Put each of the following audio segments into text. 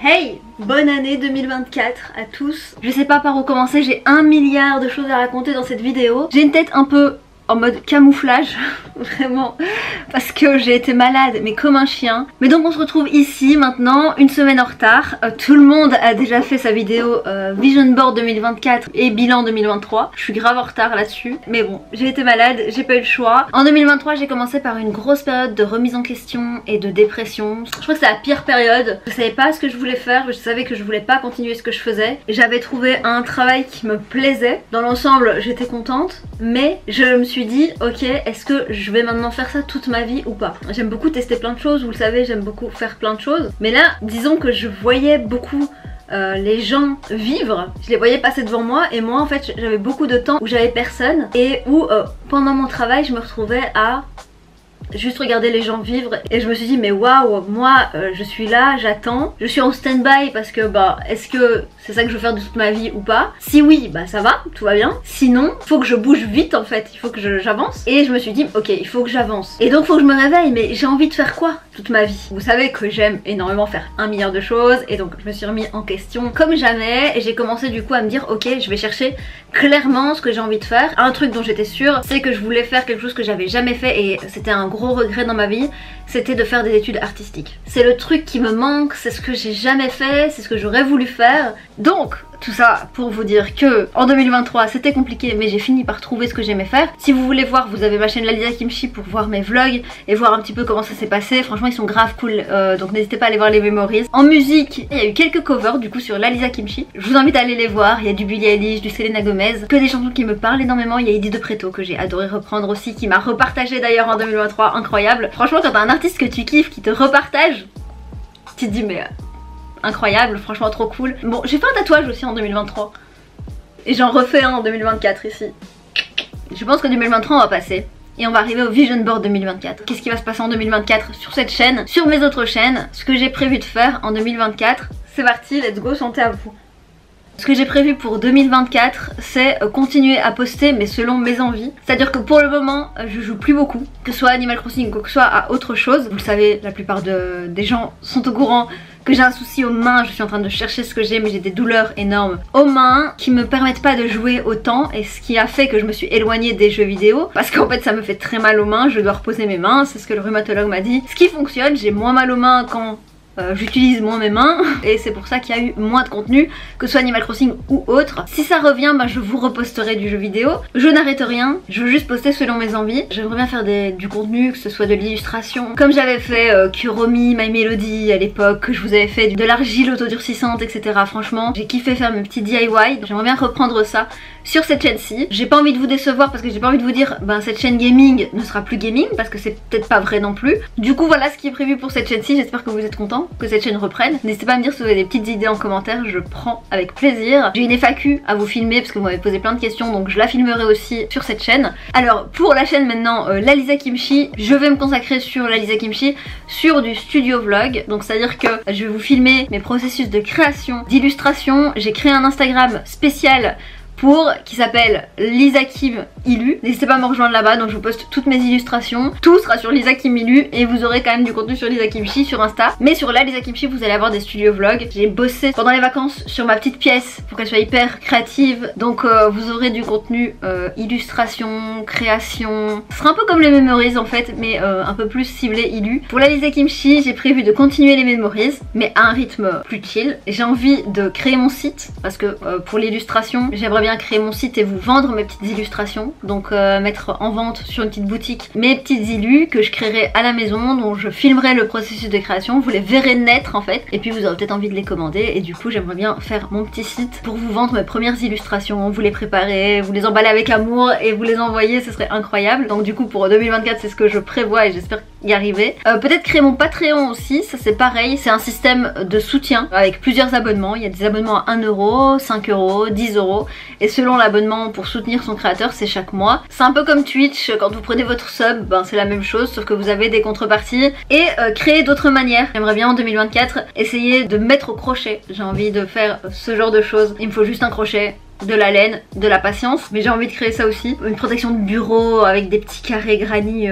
Hey, bonne année 2024 à tous. Je sais pas par où commencer, j'ai 1 milliard de choses à raconter dans cette vidéo. J'ai une tête un peu en mode camouflage, vraiment, parce que j'ai été malade, mais comme un chien. Mais donc on se retrouve ici maintenant, une semaine en retard. Tout le monde a déjà fait sa vidéo Vision Board 2024 et bilan 2023. Je suis grave en retard là-dessus, mais bon, j'ai été malade, j'ai pas eu le choix. En 2023, j'ai commencé par une grosse période de remise en question et de dépression. Je crois que c'est la pire période. Je savais pas ce que je voulais faire, je savais que je voulais pas continuer ce que je faisais. J'avais trouvé un travail qui me plaisait. Dans l'ensemble, j'étais contente, mais je me suis dit ok, est-ce que je vais maintenant faire ça toute ma vie ou pas? J'aime beaucoup tester plein de choses, vous le savez, j'aime beaucoup faire plein de choses, mais là disons que je voyais beaucoup les gens vivre, je les voyais passer devant moi et moi en fait j'avais beaucoup de temps où j'avais personne et où pendant mon travail je me retrouvais à juste regarder les gens vivre et je me suis dit mais waouh, moi je suis là, j'attends, je suis en stand-by parce que bah est-ce que c'est ça que je veux faire de toute ma vie ou pas? Si oui, bah ça va, tout va bien. Sinon, faut que je bouge vite en fait, il faut que j'avance. Et je me suis dit ok, il faut que j'avance. Et donc faut que je me réveille, mais j'ai envie de faire quoi toute ma vie? Vous savez que j'aime énormément faire 1 milliard de choses et donc je me suis remis en question comme jamais et j'ai commencé du coup à me dire ok, je vais chercher clairement ce que j'ai envie de faire. Un truc dont j'étais sûre, c'est que je voulais faire quelque chose que j'avais jamais fait et c'était un gros regret dans ma vie, c'était de faire des études artistiques. C'est le truc qui me manque, c'est ce que j'ai jamais fait, c'est ce que j'aurais voulu faire. Donc tout ça pour vous dire que en 2023 c'était compliqué mais j'ai fini par trouver ce que j'aimais faire. Si vous voulez voir, vous avez ma chaîne Lalisa Kimchi pour voir mes vlogs et voir un petit peu comment ça s'est passé. Franchement ils sont grave cool, donc n'hésitez pas à aller voir les memories. En musique, il y a eu quelques covers du coup sur Lalisa Kimchi. Je vous invite à aller les voir, il y a du Billie Eilish, du Selena Gomez, que des chansons qui me parlent énormément. Il y a Eddie De Preto que j'ai adoré reprendre aussi, qui m'a repartagé d'ailleurs en 2023, incroyable. Franchement quand t'as un artiste que tu kiffes qui te repartage, tu te dis mais incroyable, franchement trop cool. Bon, j'ai fait un tatouage aussi en 2023 et j'en refais un en 2024 ici. Je pense que 2023 on va passer et on va arriver au Vision Board 2024. Qu'est-ce qui va se passer en 2024 sur cette chaîne, sur mes autres chaînes, ce que j'ai prévu de faire en 2024. C'est parti, let's go, santé à vous. Ce que j'ai prévu pour 2024, c'est continuer à poster mais selon mes envies. C'est-à-dire que pour le moment, je joue plus beaucoup, que ce soit Animal Crossing ou que ce soit à autre chose. Vous le savez, la plupart des gens sont au courant que j'ai un souci aux mains, je suis en train de chercher ce que j'ai mais j'ai des douleurs énormes aux mains qui me permettent pas de jouer autant et ce qui a fait que je me suis éloignée des jeux vidéo parce qu'en fait ça me fait très mal aux mains, je dois reposer mes mains, c'est ce que le rhumatologue m'a dit. Ce qui fonctionne, j'ai moins mal aux mains quand j'utilise moins mes mains et c'est pour ça qu'il y a eu moins de contenu, que ce soit Animal Crossing ou autre. Si ça revient, bah, je vous reposterai du jeu vidéo. Je n'arrête rien, je veux juste poster selon mes envies. J'aimerais bien faire du contenu, que ce soit de l'illustration, comme j'avais fait Kuromi, My Melody à l'époque, que je vous avais fait de l'argile autodurcissante, etc. Franchement, j'ai kiffé faire mes petits DIY. J'aimerais bien reprendre ça sur cette chaîne-ci. J'ai pas envie de vous décevoir parce que j'ai pas envie de vous dire ben cette chaîne gaming ne sera plus gaming parce que c'est peut-être pas vrai non plus. Du coup voilà ce qui est prévu pour cette chaîne-ci, j'espère que vous êtes contents, que cette chaîne reprenne. N'hésitez pas à me dire si vous avez des petites idées en commentaire, je prends avec plaisir. J'ai une FAQ à vous filmer parce que vous m'avez posé plein de questions donc je la filmerai aussi sur cette chaîne. Alors pour la chaîne maintenant Lalisa Kimchi, je vais me consacrer sur Lalisa Kimchi sur du studio vlog. Donc c'est à dire que je vais vous filmer mes processus de création, d'illustration. J'ai créé un Instagram spécial qui s'appelle Lisa Kim Illu. N'hésitez pas à me rejoindre là-bas, donc je vous poste toutes mes illustrations. Tout sera sur Lisa Kim Illu et vous aurez quand même du contenu sur Lisa Kimchi sur Insta. Mais sur la Lisa Kimchi, vous allez avoir des studios vlogs. J'ai bossé pendant les vacances sur ma petite pièce pour qu'elle soit hyper créative. Donc vous aurez du contenu illustration, création. Ce sera un peu comme les memories en fait, mais un peu plus ciblé Illu. Pour la Lisa Kimchi, j'ai prévu de continuer les memories, mais à un rythme plus chill. J'ai envie de créer mon site parce que pour l'illustration, j'aimerais bien créer mon site et vous vendre mes petites illustrations, donc mettre en vente sur une petite boutique mes petites illus que je créerai à la maison, dont je filmerai le processus de création, vous les verrez naître en fait et puis vous aurez peut-être envie de les commander et du coup j'aimerais bien faire mon petit site pour vous vendre mes premières illustrations, vous les préparer, vous les emballer avec amour et vous les envoyer, ce serait incroyable. Donc du coup pour 2024 c'est ce que je prévois et j'espère y arriver. Peut-être créer mon Patreon aussi, ça c'est pareil, c'est un système de soutien avec plusieurs abonnements. Il y a des abonnements à 1 euro, 5 euros, 10 euros et selon l'abonnement pour soutenir son créateur c'est chaque mois. C'est un peu comme Twitch, quand vous prenez votre sub ben c'est la même chose sauf que vous avez des contreparties et créer d'autres manières. J'aimerais bien en 2024 essayer de mettre au crochet, j'ai envie de faire ce genre de choses. Il me faut juste un crochet, de la laine, de la patience, mais j'ai envie de créer ça aussi. Une protection de bureau avec des petits carrés granit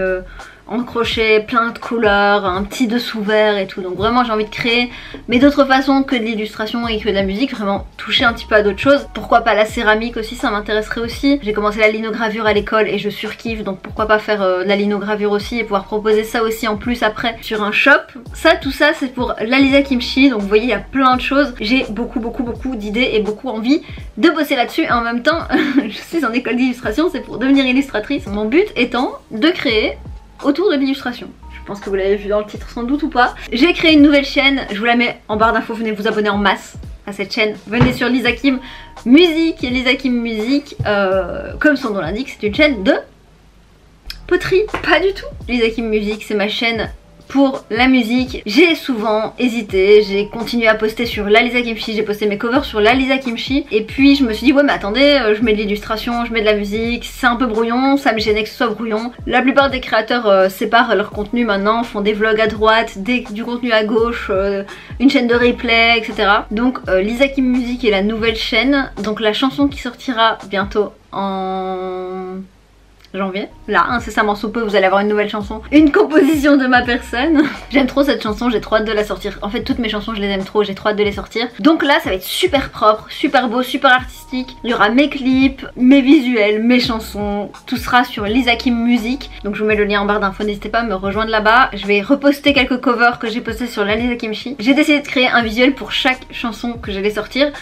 en crochet, plein de couleurs, un petit dessous vert et tout. Donc vraiment j'ai envie de créer, mais d'autres façons que de l'illustration et que de la musique, vraiment toucher un petit peu à d'autres choses. Pourquoi pas la céramique aussi, ça m'intéresserait aussi. J'ai commencé la linogravure à l'école et je surkiffe, donc pourquoi pas faire de la linogravure aussi et pouvoir proposer ça aussi en plus après sur un shop. Ça, tout ça c'est pour la Lisa Kimchi, donc vous voyez il y a plein de choses. J'ai beaucoup d'idées et beaucoup envie de bosser là-dessus et en même temps je suis en école d'illustration, c'est pour devenir illustratrice. Mon but étant de créer autour de l'illustration. Je pense que vous l'avez vu dans le titre sans doute ou pas. J'ai créé une nouvelle chaîne, je vous la mets en barre d'infos, venez vous abonner en masse à cette chaîne. Venez sur Lisa Kim Musique, Lisa Kim Musique, comme son nom l'indique, c'est une chaîne de poterie. Pas du tout. Lisa Kim Musique, c'est ma chaîne pour la musique. J'ai souvent hésité, j'ai continué à poster sur la Lisa Kimchi, j'ai posté mes covers sur la Lisa Kimchi et puis je me suis dit ouais mais attendez, je mets de l'illustration, je mets de la musique, c'est un peu brouillon, ça me gênait que ce soit brouillon. La plupart des créateurs séparent leur contenu maintenant, font des vlogs à droite, du contenu à gauche, une chaîne de replay, etc. Donc Lisa Kim Musique est la nouvelle chaîne, donc la chanson qui sortira bientôt en janvier, là incessamment sous peu vous allez avoir une nouvelle chanson, une composition de ma personne. J'aime trop cette chanson, j'ai trop hâte de la sortir. En fait toutes mes chansons je les aime trop, j'ai trop hâte de les sortir. Donc là ça va être super propre, super beau, super artistique. Il y aura mes clips, mes visuels, mes chansons, tout sera sur Lisa Kim Musique. Donc je vous mets le lien en barre d'infos, n'hésitez pas à me rejoindre là-bas. Je vais reposter quelques covers que j'ai postés sur la Lisa Kimchi. J'ai décidé de créer un visuel pour chaque chanson que j'allais sortir.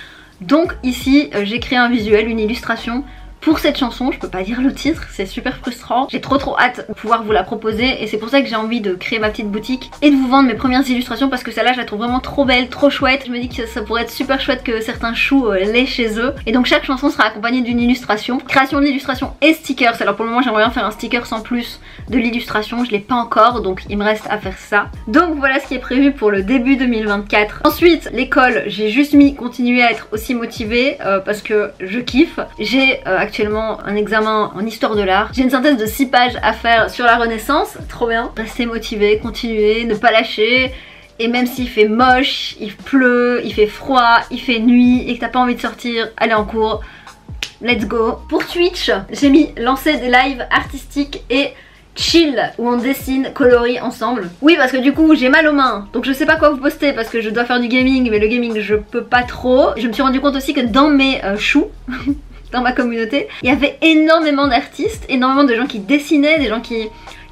Donc ici j'ai créé un visuel, une illustration pour cette chanson. Je peux pas dire le titre, c'est super frustrant. J'ai trop hâte de pouvoir vous la proposer et c'est pour ça que j'ai envie de créer ma petite boutique et de vous vendre mes premières illustrations parce que celle-là je la trouve vraiment trop belle, trop chouette. Je me dis que ça pourrait être super chouette que certains choux l'aient chez eux. Et donc chaque chanson sera accompagnée d'une illustration, création de l'illustration et stickers. Alors pour le moment j'aimerais bien faire un sticker sans plus de l'illustration, je l'ai pas encore donc il me reste à faire ça. Donc voilà ce qui est prévu pour le début 2024. Ensuite l'école, j'ai juste mis continuer à être aussi motivée parce que je kiffe. J'ai actuellement un examen en histoire de l'art. J'ai une synthèse de 6 pages à faire sur la Renaissance, trop bien. Rester motivé, continuer, ne pas lâcher. Et même s'il fait moche, il pleut, il fait froid, il fait nuit et que t'as pas envie de sortir, aller en cours, let's go. Pour Twitch, j'ai mis lancer des lives artistiques et chill où on dessine, colorie ensemble. Oui parce que du coup j'ai mal aux mains donc je sais pas quoi vous poster parce que je dois faire du gaming mais le gaming je peux pas trop. Je me suis rendu compte aussi que dans mes choux dans ma communauté il y avait énormément d'artistes, énormément de gens qui dessinaient, des gens qui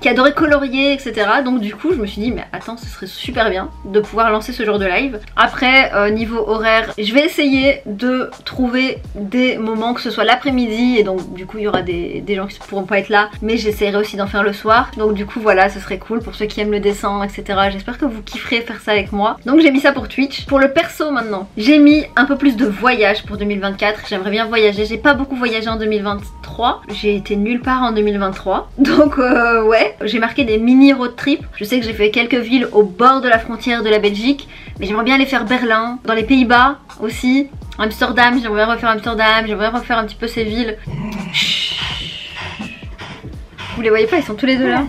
adorait colorier, etc. Donc du coup je me suis dit mais attends ce serait super bien de pouvoir lancer ce genre de live. Après niveau horaire je vais essayer de trouver des moments que ce soit l'après-midi et donc du coup il y aura des gens qui ne pourront pas être là mais j'essaierai aussi d'en faire le soir. Donc du coup voilà ce serait cool pour ceux qui aiment le dessin etc. J'espère que vous kifferez faire ça avec moi. Donc j'ai mis ça pour Twitch. Pour le perso maintenant j'ai mis un peu plus de voyage pour 2024. J'aimerais bien voyager, j'ai pas beaucoup voyagé en 2023. J'ai été nulle part en 2023 donc ouais. J'ai marqué des mini road trips. Je sais que j'ai fait quelques villes au bord de la frontière de la Belgique, mais j'aimerais bien aller faire Berlin, dans les Pays-Bas aussi, Amsterdam, j'aimerais bien refaire Amsterdam, j'aimerais bien refaire un petit peu ces villes. Chut. Vous les voyez pas, ils sont tous les deux là.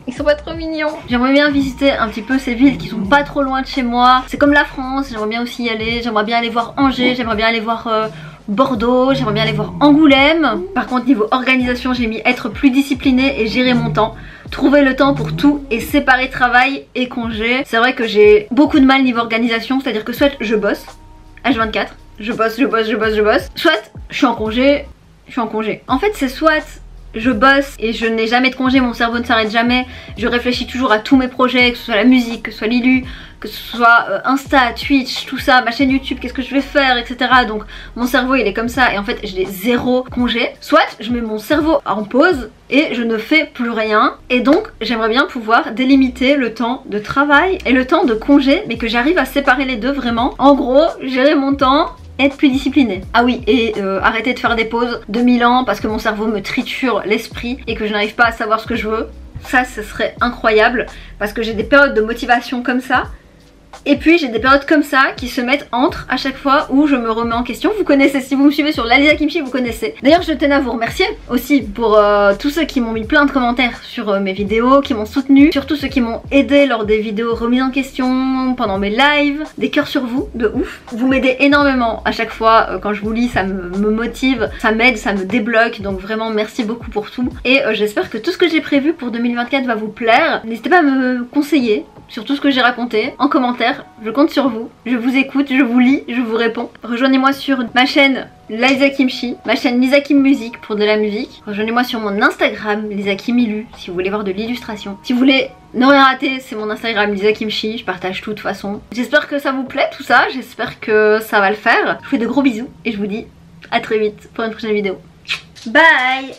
Ils sont pas trop mignons. J'aimerais bien visiter un petit peu ces villes qui sont pas trop loin de chez moi. C'est comme la France, j'aimerais bien aussi y aller. J'aimerais bien aller voir Angers, j'aimerais bien aller voir Bordeaux, j'aimerais bien aller voir Angoulême. Par contre niveau organisation j'ai mis être plus disciplinée et gérer mon temps. Trouver le temps pour tout et séparer travail et congé. C'est vrai que j'ai beaucoup de mal niveau organisation, c'est à dire que soit je bosse H24, je bosse, soit je suis en congé, En fait c'est soit je bosse et je n'ai jamais de congé, mon cerveau ne s'arrête jamais, je réfléchis toujours à tous mes projets, que ce soit la musique, que ce soit l'ILU, que ce soit Insta, Twitch, tout ça, ma chaîne YouTube, qu'est-ce que je vais faire, etc. Donc mon cerveau il est comme ça et en fait j'ai zéro congé. Soit je mets mon cerveau en pause et je ne fais plus rien et donc j'aimerais bien pouvoir délimiter le temps de travail et le temps de congé mais que j'arrive à séparer les deux vraiment. En gros, gérer mon temps, être plus disciplinée. Ah oui et arrêter de faire des pauses de 1000 ans parce que mon cerveau me triture l'esprit et que je n'arrive pas à savoir ce que je veux. Ça ce serait incroyable parce que j'ai des périodes de motivation comme ça Et puis j'ai des périodes comme ça qui se mettent entre à chaque fois où je me remets en question. Vous connaissez, si vous me suivez sur Lalisa Kimchi, vous connaissez. D'ailleurs je tenais à vous remercier aussi pour tous ceux qui m'ont mis plein de commentaires sur mes vidéos, qui m'ont soutenu, surtout ceux qui m'ont aidé lors des vidéos remises en question, pendant mes lives. Des cœurs sur vous, de ouf. Vous m'aidez énormément à chaque fois quand je vous lis, ça me motive, ça m'aide, ça me débloque, donc vraiment merci beaucoup pour tout. Et j'espère que tout ce que j'ai prévu pour 2024 va vous plaire. N'hésitez pas à me conseiller sur tout ce que j'ai raconté en commentaire, je compte sur vous, je vous écoute, je vous lis, je vous réponds. Rejoignez-moi sur ma chaîne Lalisa Kimchi, ma chaîne Lisa Kim Music pour de la musique. Rejoignez-moi sur mon Instagram Lisa Kim Illu si vous voulez voir de l'illustration. Si vous voulez ne rien rater, c'est mon Instagram Lisa Kimchi, je partage tout de toute façon. J'espère que ça vous plaît tout ça, j'espère que ça va le faire. Je vous fais de gros bisous et je vous dis à très vite pour une prochaine vidéo. Bye.